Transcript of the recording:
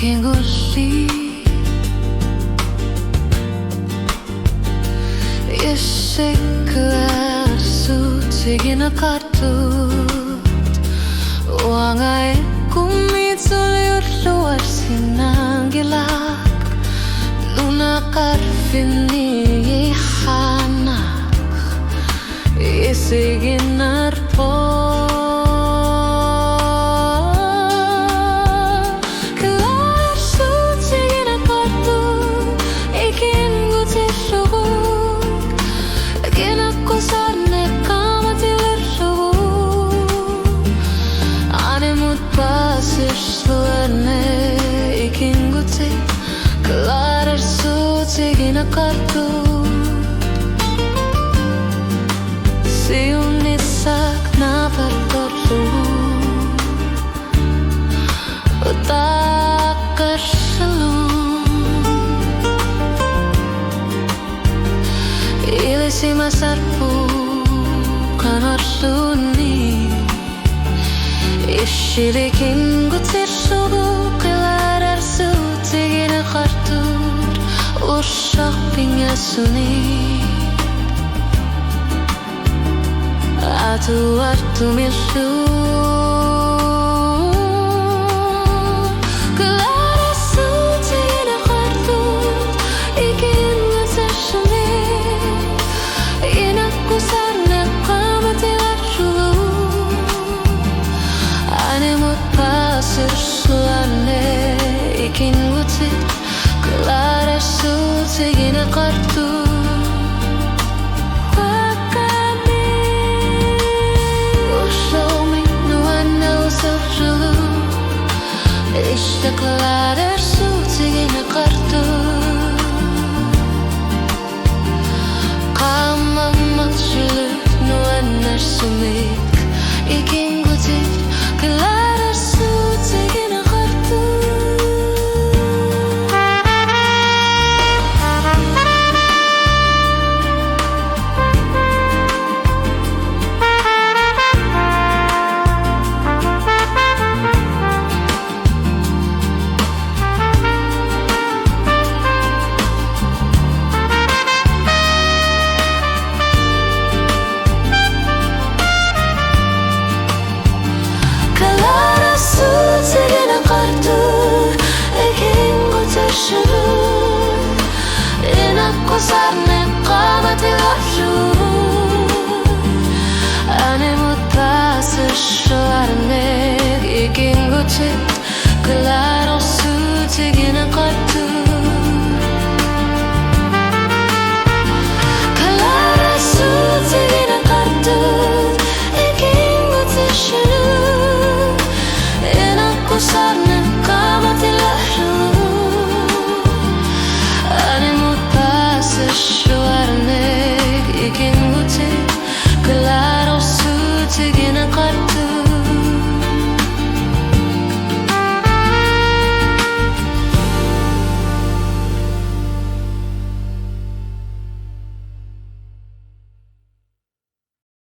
così e se su tigina cartut wangai kumi tuliut luar sinangilak luna karfini hanak isiginar po Tigina kartu si unisak na perlu tak kerselum ilisi masarpu kanor suni ishilikin gutir sugu kelar arsu tigina kartu shopping suni atu misu clara su tigina kartu ikin ngasashme inaku sarne qamati lachu anemo pasir suane ikin guti clara su tigina kartu wakami oh show me no one knows of you işte clara su tigina kartu kamammak jülük no one narsumik ikin gutit clara su tigina kartu sarne qamati lachu anemut pasir shoarne ikin gutit